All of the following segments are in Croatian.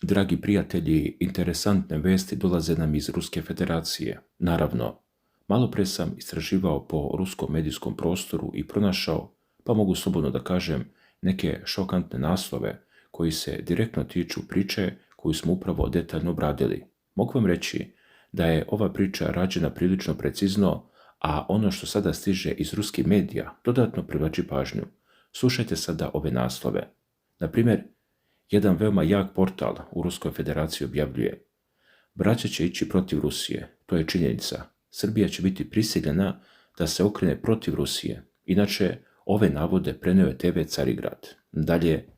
Dragi prijatelji, interesantne vesti dolaze nam iz Ruske federacije. Naravno, malo pre sam istraživao po ruskom medijskom prostoru i pronašao, pa mogu slobodno da kažem, neke šokantne naslove koji se direktno tiču priče koju smo upravo detaljno obradili. Mogu vam reći da je ova priča rađena prilično precizno, a ono što sada stiže iz ruskih medija dodatno privlači pažnju. Slušajte sada ove naslove. Na primjer, jedan veoma jak portal u Ruskoj federaciji objavljuje: braća će ići protiv Rusije, to je činjenica. Srbija će biti prisiljena da se okrene protiv Rusije. Inače, ove navode preneo je TV Carigrad. Dalje,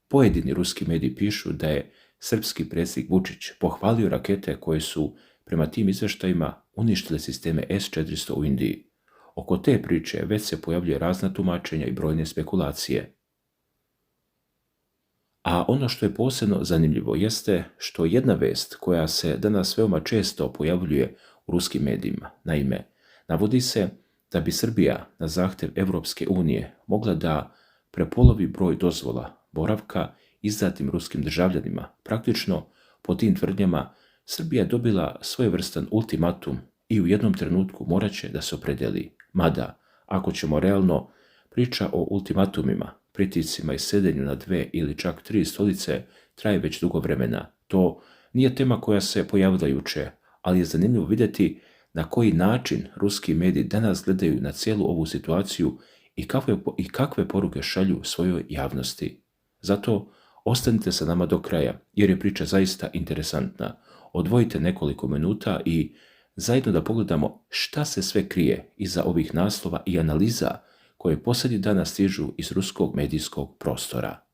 pojedini ruski mediji pišu da je srpski predsjednik Vučić pohvalio rakete koje su, prema tim izveštajima, uništile sisteme S-400 u Indiji. Oko te priče već se pojavljuje razna tumačenja i brojne spekulacije. A ono što je posebno zanimljivo jeste što jedna vest koja se danas veoma često pojavljuje u ruskim medijima. Naime, navodi se da bi Srbija na zahtev Evropske unije mogla da prepolovi broj dozvola boravka izdatim ruskim državljanima. Praktično, po tim tvrdnjama, Srbija je dobila svojevrstan ultimatum i u jednom trenutku morat će da se opredeli. Mada, ako ćemo realno, priča o ultimatumima, pritiscima i sedenju na 2 ili čak 3 stolice traje već dugo vremena. To nije tema koja se pojavila juče, ali je zanimljivo vidjeti na koji način ruski mediji danas gledaju na cijelu ovu situaciju i kakve poruke šalju svojoj javnosti. Zato ostanite sa nama do kraja, jer je priča zaista interesantna. Odvojite nekoliko minuta i zajedno da pogledamo šta se sve krije iza ovih naslova i analiza koje posljednjih dana stižu iz ruskog medijskog prostora.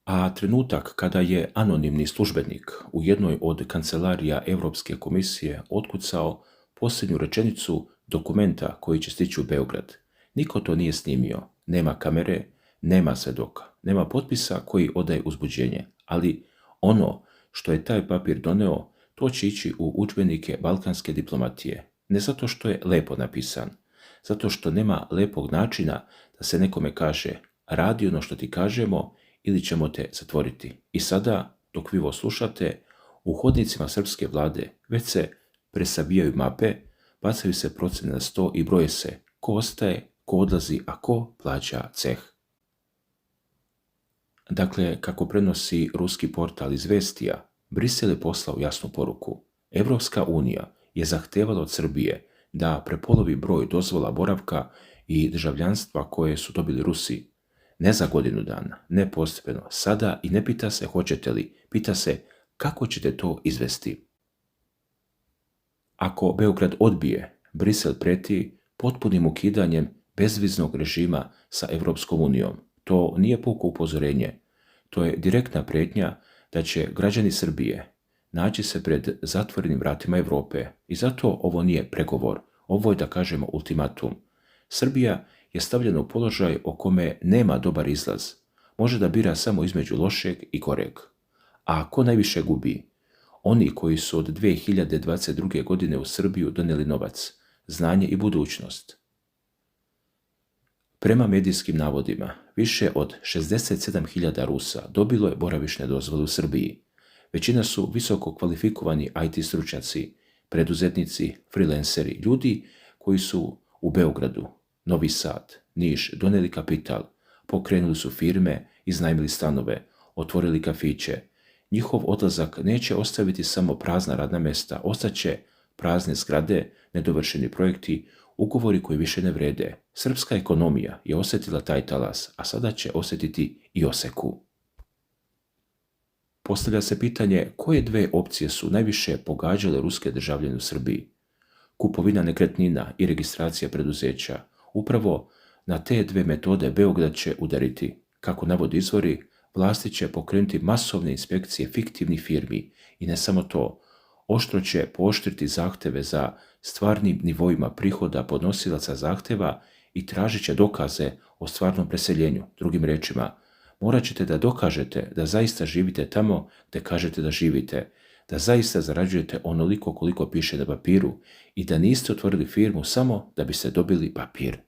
A trenutak kada je anonimni službenik u jednoj od kancelarija Europske komisije otkucao posljednju rečenicu dokumenta koji će stići u Beograd. Niko to nije snimio, nema kamere, nema svedoka, nema potpisa koji odaje uzbuđenje, ali ono što je taj papir doneo, to će ići u udžbenike balkanske diplomatije. Ne zato što je lepo napisan, zato što nema lepog načina da se nekome kaže: radi ono što ti kažemo ili ćemo te zatvoriti. I sada, dok vi ovo slušate, u hodnicima srpske vlade već se presavijaju mape, bacaju se procene na sto i broje se ko ostaje, ko odlazi, a ko plaća ceh. Dakle, kako prenosi ruski portal Izvestija, Brisel je poslao jasnu poruku. Evropska unija je zahtevala od Srbije da prepolovi broj dozvola boravka i državljanstva koje su dobili Rusi. Ne za godinu dana, ne postepeno, sada, i ne pita se hoćete li, pita se kako ćete to izvesti. Ako Beograd odbije, Brisel preti potpunim ukidanjem bezviznog režima sa Evropskom unijom. To nije puko upozorenje, to je direktna prijetnja da će građani Srbije naći se pred zatvorenim vratima Evrope. I zato ovo nije pregovor, ovo je, da kažemo, ultimatum. Srbija je stavljena u položaj o kome nema dobar izlaz. Može da bira samo između lošeg i goreg. A ko najviše gubi? Oni koji su od 2022. godine u Srbiju donijeli novac, znanje i budućnost. Prema medijskim navodima, više od 67.000 Rusa dobilo je boravišne dozvole u Srbiji. Većina su visoko kvalifikovani IT stručnjaci, preduzetnici, freelanceri, ljudi koji su u Beogradu, Novi Sad, Niš donijeli kapital, pokrenuli su firme, iznajmili stanove, otvorili kafiće. Njihov odlazak neće ostaviti samo prazna radna mesta, ostaće prazne zgrade, nedovršeni projekti, ugovori koji više ne vrede. Srpska ekonomija je osjetila taj talas, a sada će osjetiti i oseku. Postavlja se pitanje koje dve opcije su najviše pogađale ruske državljane u Srbiji. Kupovina nekretnina i registracija preduzeća. Upravo na te dve metode Beograd će udariti. Kako navode izvori, vlasti će pokrenuti masovne inspekcije fiktivnih firmi i ne samo to, oštro će pooštriti zahteve za stvarnim nivoima prihoda podnosilaca zahteva i tražit će dokaze o stvarnom preseljenju. Drugim rečima, morat ćete da dokažete da zaista živite tamo gde kažete da živite, da zaista zarađujete onoliko koliko piše na papiru i da niste otvorili firmu samo da biste dobili papir.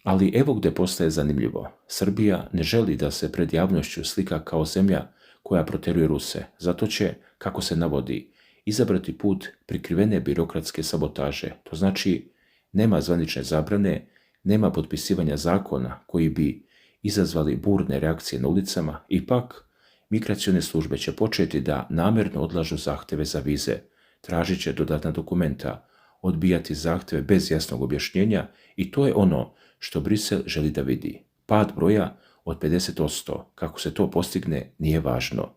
Ali evo gdje postaje zanimljivo. Srbija ne želi da se pred javnošću slika kao zemlja koja proteruje Ruse. Zato će, kako se navodi, izabrati put prikrivene birokratske sabotaže. To znači, nema zvanične zabrane, nema potpisivanja zakona koji bi izazvali burne reakcije na ulicama, ipak migracione službe će početi da namjerno odlažu zahtjeve za vize, tražit će dodatna dokumenta, odbijati zahtjeve bez jasnog objašnjenja i to je ono što Brisel želi da vidi. Pad broja od 50%, kako se to postigne, nije važno.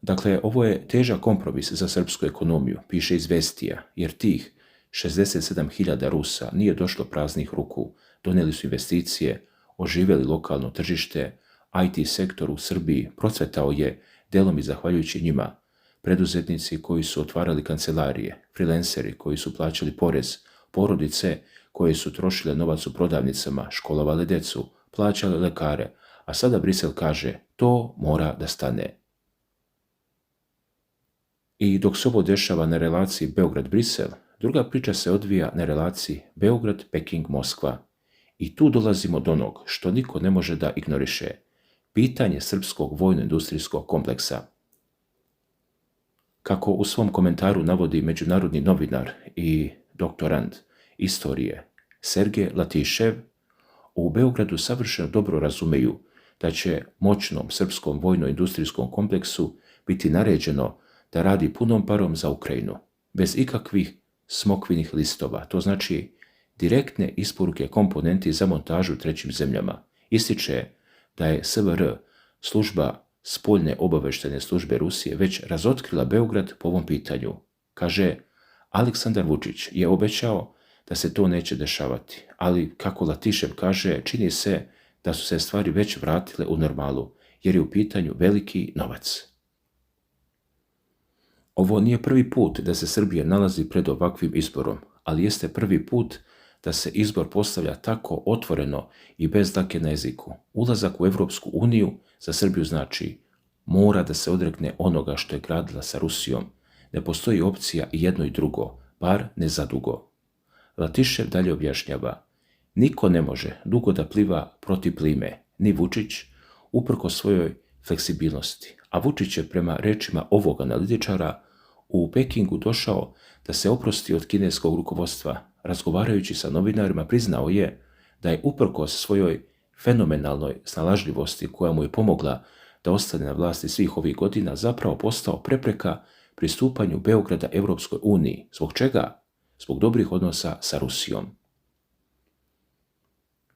Dakle, ovo je težak kompromis za srpsku ekonomiju, piše Izvestija, jer tih 67.000 Rusa nije došlo praznih ruku, donijeli su investicije, oživjeli lokalno tržište, IT sektor u Srbiji procvetao je delom i zahvaljujući njima. Preduzetnici koji su otvarali kancelarije, freelanceri koji su plaćali porez, porodice koje su trošile novac u prodavnicama, školovale decu, plaćale lekare, a sada Brisel kaže to mora da stane. I dok se ovo dešava na relaciji Beograd-Brisel, druga priča se odvija na relaciji Beograd-Peking-Moskva. I tu dolazimo do onog što niko ne može da ignoriše. Pitanje srpskog vojno-industrijskog kompleksa. Kako u svom komentaru navodi međunarodni novinar i doktorand istorije Sergej Latišev, u Beogradu savršeno dobro razumeju da će moćnom srpskom vojno-industrijskom kompleksu biti naređeno da radi punom parom za Ukrajinu, bez ikakvih smokvinih listova, to znači direktne isporuke komponenti za montažu trećim zemljama. Ističe da je SVR, služba spoljne obavještajne službe Rusije, već razotkrila Beograd po ovom pitanju. Kaže, Aleksandar Vučić je obećao da se to neće dešavati, ali kako Latišev kaže, čini se da su se stvari već vratile u normalu, jer je u pitanju veliki novac. Ovo nije prvi put da se Srbija nalazi pred ovakvim izborom, ali jeste prvi put da se izbor postavlja tako otvoreno i bez dlake na jeziku. Ulazak u Evropsku uniju za Srbiju znači mora da se odrekne onoga što je gradila sa Rusijom. Ne postoji opcija i jedno i drugo, bar ne zadugo. Latišev dalje objašnjava, niko ne može dugo da pliva protiv plime, ni Vučić, uprko svojoj fleksibilnosti. A Vučić je prema rečima ovog analitičara u Pekingu došao da se oprosti od kineskog rukovodstva. Razgovarajući sa novinarima priznao je da je uprkos svojoj fenomenalnoj snalažljivosti koja mu je pomogla da ostane na vlasti svih ovih godina zapravo postao prepreka pristupanju Beograda Evropskoj uniji. Zbog čega? Zbog dobrih odnosa sa Rusijom.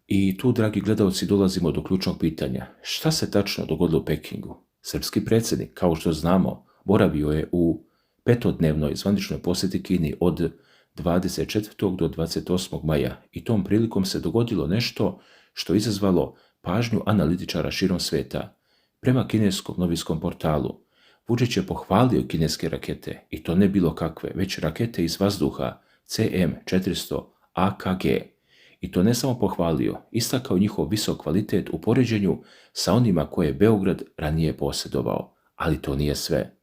I tu, dragi gledalci, dolazimo do ključnog pitanja. Šta se tačno dogodilo u Pekingu? Srpski predsjednik, kao što znamo, boravio je u 5-dnevnoj zvaničnoj posjeti Kini od 24. do 28. maja i tom prilikom se dogodilo nešto što je izazvalo pažnju analitičara širom sveta. Prema kineskom novinskom portalu, Vučić je pohvalio kineske rakete, i to ne bilo kakve, već rakete iz vazduha CM400 AKG. I to ne samo pohvalio, istakao njihov visok kvalitet u poređenju sa onima koje je Beograd ranije posjedovao. Ali to nije sve.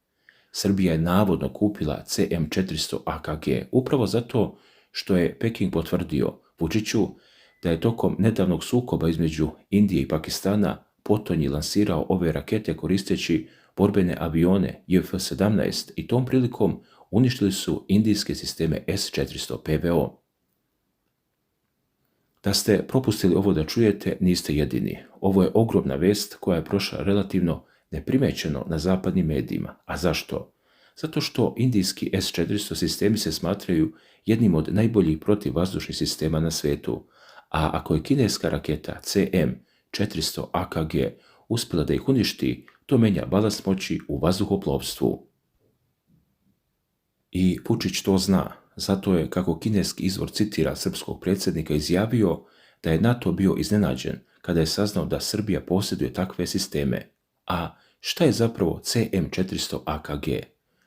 Srbija je navodno kupila CM400 AKG upravo zato što je Peking potvrdio Vučiću da je tokom nedavnog sukoba između Indije i Pakistana potonji lansirao ove rakete koristeći borbene avione JF-17 i tom prilikom uništili su indijske sisteme S-400 PVO. Da ste propustili ovo da čujete, niste jedini. Ovo je ogromna vest koja je prošla relativno neprimećeno na zapadnim medijima. A zašto? Zato što indijski S-400 sistemi se smatraju jednim od najboljih protivvazdušnih sistema na svijetu, a ako je kineska raketa CM400 AKG uspjela da ih uništi, to menja balans moći u vazduhoplovstvu. I Vučić to zna, zato je, kako kineski izvor citira srpskog predsjednika, izjavio da je NATO bio iznenađen kada je saznao da Srbija posjeduje takve sisteme. A šta je zapravo CM400 AKG?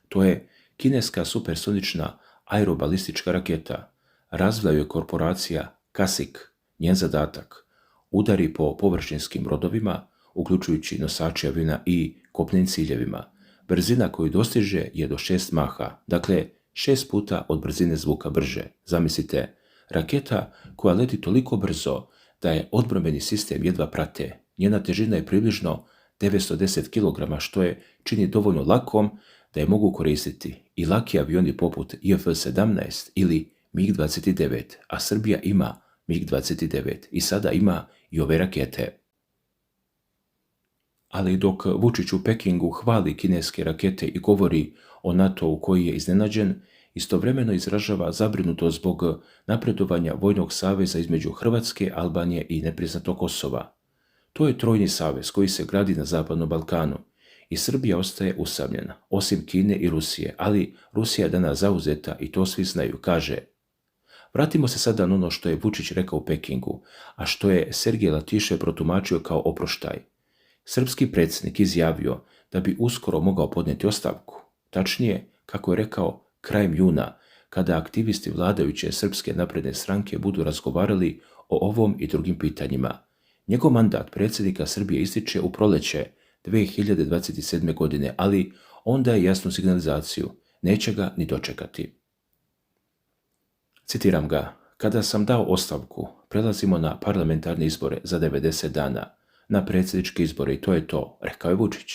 To je kineska supersonična aerobalistička raketa. Razvila je korporacija CASIC. Njen zadatak: udari po površinskim brodovima, uključujući nosače aviona i kopnenim ciljevima. Brzina koju dostiže je do 6 maha, dakle 6 puta od brzine zvuka brže. Zamislite, Raketa koja leti toliko brzo da je odbrambeni sistem jedva prate. Njena težina je približno 910 kg, što je čini dovoljno lakom da je mogu koristiti i laki avioni poput IF-17 ili MiG-29, a Srbija ima MiG-29 i sada ima i ove rakete. Ali dok Vučić u Pekingu hvali kineske rakete i govori o NATO-u koji je iznenađen, istovremeno izražava zabrinutost zbog napredovanja vojnog saveza između Hrvatske, Albanije i nepriznatog Kosova. To je trojni savez koji se gradi na Zapadnom Balkanu i Srbija ostaje usamljena, osim Kine i Rusije, ali Rusija je danas zauzeta i to svi znaju, kaže. Vratimo se sada na ono što je Vučić rekao u Pekingu, a što je Sergej Latišev protumačio kao oproštaj. Srpski predsjednik izjavio da bi uskoro mogao podnijeti ostavku. Tačnije, kako je rekao, krajem juna, kada aktivisti vladajuće Srpske napredne stranke budu razgovarali o ovom i drugim pitanjima. Njegov mandat predsjednika Srbije ističe u proleće 2027. godine, ali on daje jasnu signalizaciju, neće ga ni dočekati. Citiram ga, kada sam dao ostavku, prelazimo na parlamentarne izbore za 90 dana, na predsjedničke izbore i to je to, rekao je Vučić.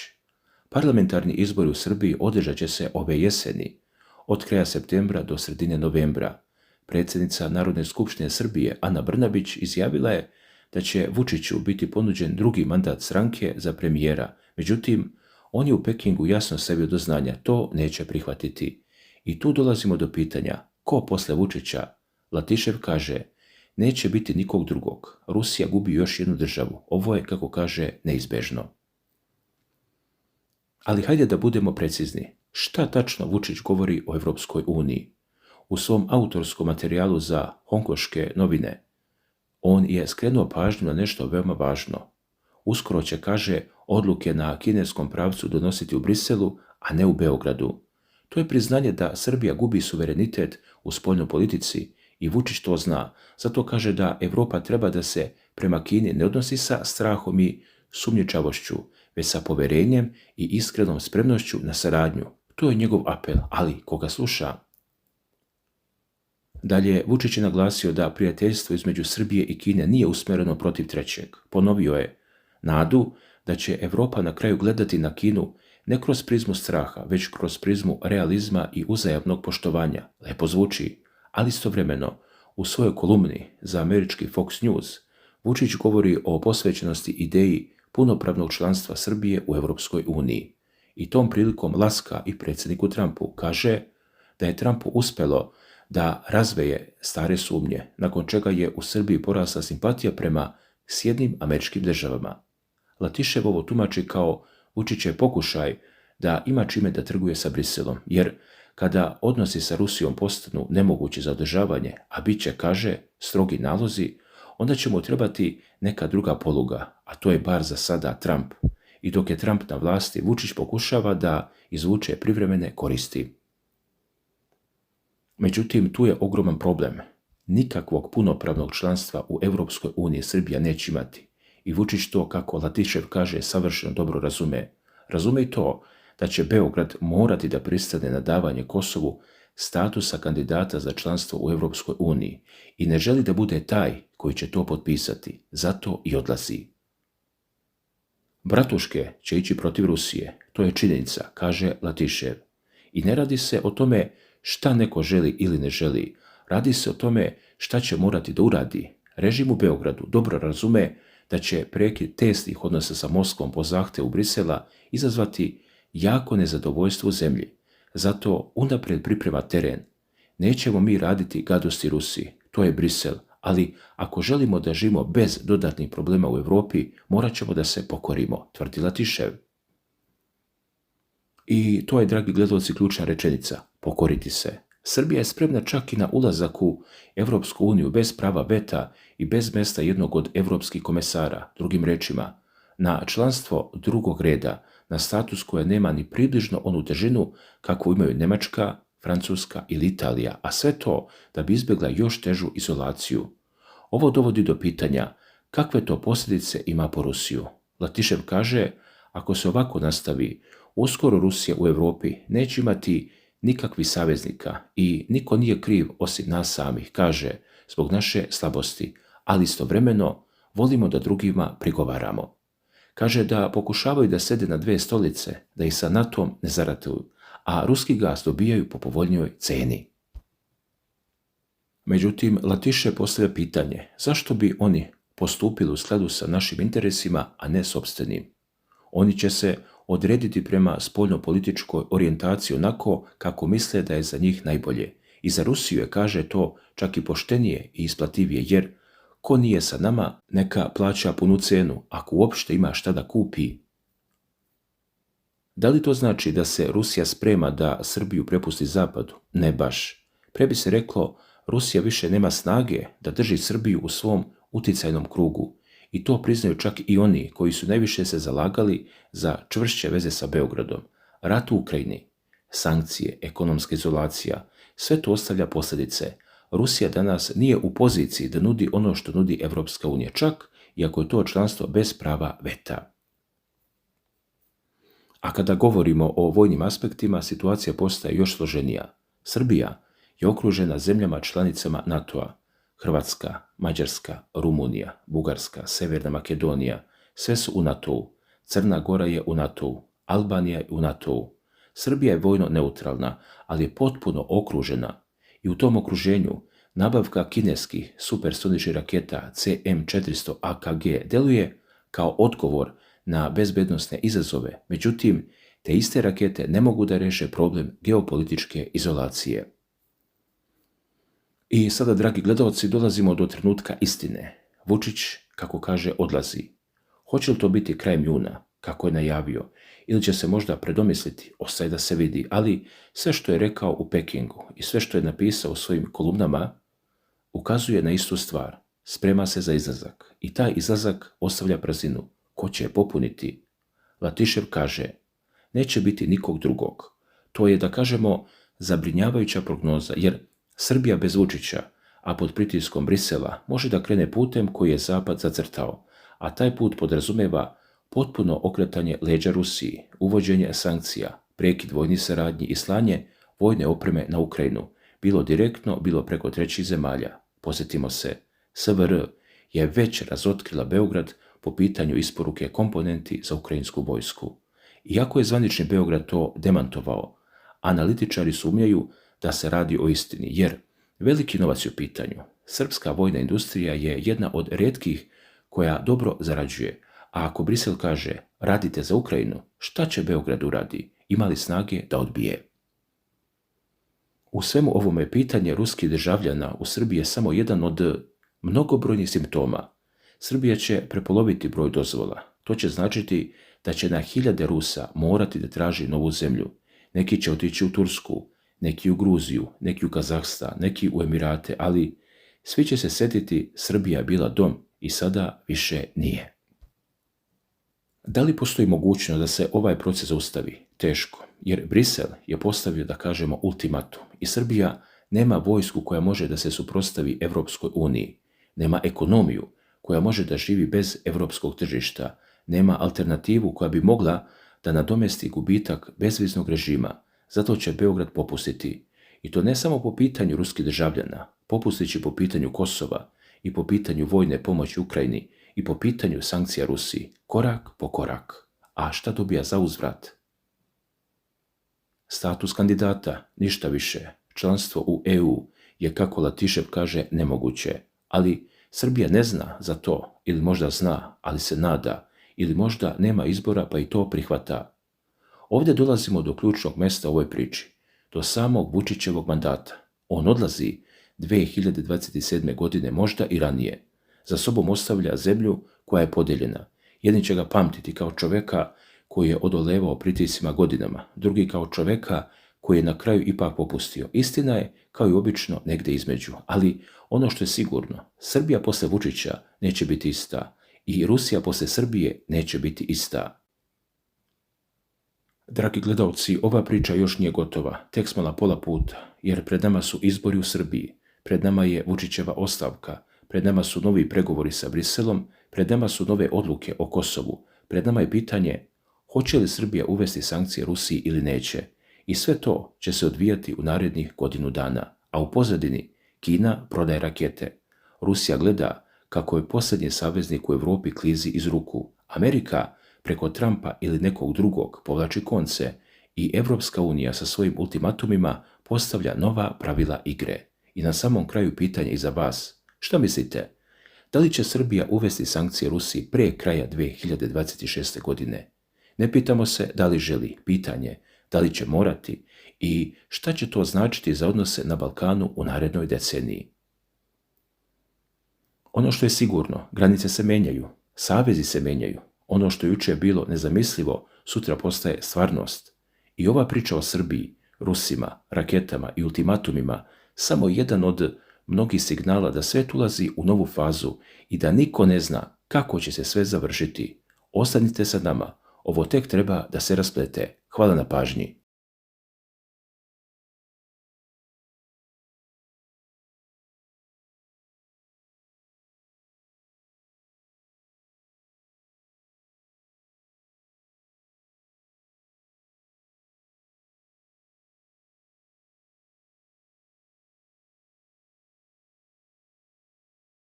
Parlamentarni izbori u Srbiji održat će se ove jeseni, od kraja septembra do sredine novembra. Predsjednica Narodne skupštine Srbije, Ana Brnabić, izjavila je da će Vučiću biti ponuđen drugi mandat stranke za premijera, međutim, on je u Pekingu jasno stavio do znanja, to neće prihvatiti. I tu dolazimo do pitanja, ko posle Vučića? Latišev kaže, neće biti nikog drugog, Rusija gubi još jednu državu, ovo je, kako kaže, neizbežno. Ali hajde da budemo precizni, šta tačno Vučić govori o Evropskoj uniji? U svom autorskom materijalu za Hongkoške novine, on je skrenuo pažnju na nešto veoma važno. Uskoro će, kaže, odluke na kineskom pravcu donositi u Briselu, a ne u Beogradu. To je priznanje da Srbija gubi suverenitet u spoljnoj politici i Vučić to zna, zato kaže da Evropa treba da se prema Kini ne odnosi sa strahom i sumnjičavošću, već sa poverenjem i iskrenom spremnošću na saradnju. To je njegov apel, ali koga sluša? Dalje, Vučić je naglasio da prijateljstvo između Srbije i Kine nije usmjereno protiv trećeg. Ponovio je nadu da će Evropa na kraju gledati na Kinu ne kroz prizmu straha, već kroz prizmu realizma i uzajamnog poštovanja. Lepo zvuči, ali istovremeno u svojoj kolumni za američki Fox News Vučić govori o posvećenosti ideji punopravnog članstva Srbije u Europskoj uniji. I tom prilikom laska i predsjedniku Trumpu, kaže da je Trumpu uspelo da razveje stare sumnje, nakon čega je u Srbiji porasla simpatija prema Sjedinjenim Američkim Državama. Latišev ovo tumači kao Vučićev pokušaj da ima čime da trguje sa Briselom, jer kada odnosi sa Rusijom postanu nemogući za održavanje, a bit će, kaže, strogi nalozi, onda će mu trebati neka druga poluga, a to je bar za sada Trump. I dok je Trump na vlasti, Vučić pokušava da izvuče privremene koristi. Međutim, tu je ogroman problem. Nikakvog punopravnog članstva u Europskoj uniji Srbija neće imati. I Vučić to, kako Latišev kaže, savršeno dobro razume. Razume i to da će Beograd morati da pristane na davanje Kosovu statusa kandidata za članstvo u Europskoj uniji i ne želi da bude taj koji će to potpisati. Zato i odlazi. Bratuške će ići protiv Rusije, to je činjenica, kaže Latišev. I ne radi se o tome šta neko želi ili ne želi, radi se o tome šta će morati da uradi. Režim u Beogradu dobro razume da će prekid tesnih odnosa sa Moskvom po zahtevu Brisela izazvati jako nezadovoljstvo u zemlji. Zato unaprijed priprema teren. Nećemo mi raditi gadosti Rusiji, to je Brisel, ali ako želimo da živimo bez dodatnih problema u Europi, morat ćemo da se pokorimo, tvrdi Latišev. I to je, dragi gledalci, ključna rečenica, pokoriti se. Srbija je spremna čak i na ulazak u Evropsku uniju bez prava veta i bez mjesta jednog od evropskih komesara, drugim rečima, na članstvo drugog reda, na status koja nema ni približno onu težinu kakvu imaju Njemačka, Francuska ili Italija, a sve to da bi izbjegla još težu izolaciju. Ovo dovodi do pitanja kakve to posljedice ima po Rusiju. Latišev kaže, ako se ovako nastavi, uskoro Rusija u Europi neće imati nikakvih saveznika i niko nije kriv osim nas samih, kaže, zbog naše slabosti, ali istovremeno volimo da drugima prigovaramo. Kaže da pokušavaju da sede na dve stolice, da ih sa NATO-om ne zaratuju, a ruski gas dobijaju po povoljnijoj ceni. Međutim, Latiše postavlja pitanje zašto bi oni postupili u skladu sa našim interesima, a ne sopstvenim. Oni će se odrediti prema spoljno-političkoj orijentaciji onako kako misle da je za njih najbolje. I za Rusiju je, kaže, to čak i poštenije i isplativije, jer ko nije sa nama, neka plaća punu cenu, ako uopšte ima šta da kupi. Da li to znači da se Rusija sprema da Srbiju prepusti Zapadu? Ne baš. Pre bi se reklo, Rusija više nema snage da drži Srbiju u svom uticajnom krugu. I to priznaju čak i oni koji su najviše se zalagali za čvršće veze sa Beogradom. Rat u Ukrajini, sankcije, ekonomska izolacija, sve to ostavlja posljedice. Rusija danas nije u poziciji da nudi ono što nudi Evropska unija, čak i ako je to članstvo bez prava veta. A kada govorimo o vojnim aspektima, situacija postaje još složenija. Srbija je okružena zemljama članicama NATO-a. Hrvatska, Mađarska, Rumunija, Bugarska, Severna Makedonija, sve su u NATO-u. Crna Gora je u NATO-u, Albanija je u NATO-u. Srbija je vojno neutralna, ali je potpuno okružena. I u tom okruženju nabavka kineskih supersoničnih raketa CM400 AKG deluje kao odgovor na bezbednosne izazove, međutim, te iste rakete ne mogu da reše problem geopolitičke izolacije. I sada, dragi gledalci, dolazimo do trenutka istine. Vučić, kako kaže, odlazi. Hoće li to biti krajem juna, kako je najavio, ili će se možda predomisliti, ostaje da se vidi, ali sve što je rekao u Pekingu i sve što je napisao u svojim kolumnama ukazuje na istu stvar. Sprema se za izlazak i taj izlazak ostavlja prazninu. Ko će je popuniti? Latišev kaže, neće biti nikog drugog. To je, da kažemo, zabrinjavajuća prognoza, jer Srbija bez Vučića, a pod pritiskom Brisela, može da krene putem koji je Zapad zacrtao, a taj put podrazumeva potpuno okretanje leđa Rusiji, uvođenje sankcija, prekid vojnih saradnji i slanje vojne opreme na Ukrajinu, bilo direktno, bilo preko trećih zemalja. Posjetimo se, SVR je već razotkrila Beograd po pitanju isporuke komponenti za ukrajinsku vojsku. Iako je zvanični Beograd to demantovao, analitičari sumnjaju da se radi o istini, jer veliki novac je u pitanju. Srpska vojna industrija je jedna od retkih koja dobro zarađuje, a ako Brisel kaže radite za Ukrajinu, šta će Beograd uradi? Ima li snage da odbije? U svemu ovome pitanje ruskih državljana u Srbiji je samo jedan od mnogobrojnih simptoma. Srbija će prepoloviti broj dozvola. To će značiti da će na hiljade Rusa morati da traži novu zemlju. Neki će otići u Tursku, neki u Gruziju, neki u Kazahstan, neki u Emirate, ali svi će se setiti Srbija je bila dom i sada više nije. Da li postoji mogućnost da se ovaj proces zaustavi? Teško, jer Brisel je postavio, da kažemo, ultimatum i Srbija nema vojsku koja može da se suprotstavi Evropskoj uniji, nema ekonomiju koja može da živi bez evropskog tržišta, nema alternativu koja bi mogla da nadomesti gubitak bezviznog režima, zato će Beograd popustiti. I to ne samo po pitanju ruskih državljana, popustit će po pitanju Kosova i po pitanju vojne pomoći Ukrajini i po pitanju sankcija Rusiji, korak po korak. A šta dobija za uzvrat? Status kandidata, ništa više. Članstvo u EU je, kako Latišev kaže, nemoguće. Ali Srbija ne zna za to, ili možda zna, ali se nada, ili možda nema izbora pa i to prihvata. Ovdje dolazimo do ključnog mjesta u ovoj priči, do samog Vučićevog mandata. On odlazi 2027. godine, možda i ranije. Za sobom ostavlja zemlju koja je podijeljena. Jedni će ga pamtiti kao čoveka koji je odolevao pritiscima godinama, drugi kao čoveka koji je na kraju ipak popustio. Istina je, kao i obično, negdje između. Ali ono što je sigurno, Srbija posle Vučića neće biti ista i Rusija posle Srbije neće biti ista. Dragi gledalci, ova priča još nije gotova, tek smo na pola puta, jer pred nama su izbori u Srbiji, pred nama je Vučićeva ostavka, pred nama su novi pregovori sa Briselom, pred nama su nove odluke o Kosovu, pred nama je pitanje hoće li Srbija uvesti sankcije Rusiji ili neće. I sve to će se odvijati u narednih godinu dana, a u pozadini Kina prodaje rakete. Rusija gleda kako je posljednji saveznik u Europi klizi iz ruku. Amerika preko Trumpa ili nekog drugog povlači konce i Evropska unija sa svojim ultimatumima postavlja nova pravila igre. I na samom kraju pitanje i za vas. Šta mislite? Da li će Srbija uvesti sankcije Rusiji pre kraja 2026. godine? Ne pitamo se da li želi, pitanje da li će morati i šta će to značiti za odnose na Balkanu u narednoj deceniji. Ono što je sigurno, granice se menjaju, savezi se menjaju. Ono što je juče bilo nezamislivo, sutra postaje stvarnost. I ova priča o Srbiji, Rusima, raketama i ultimatumima samo jedan od mnogih signala da svet ulazi u novu fazu i da niko ne zna kako će se sve završiti. Ostanite sa nama, ovo tek treba da se rasplete. Hvala na pažnji.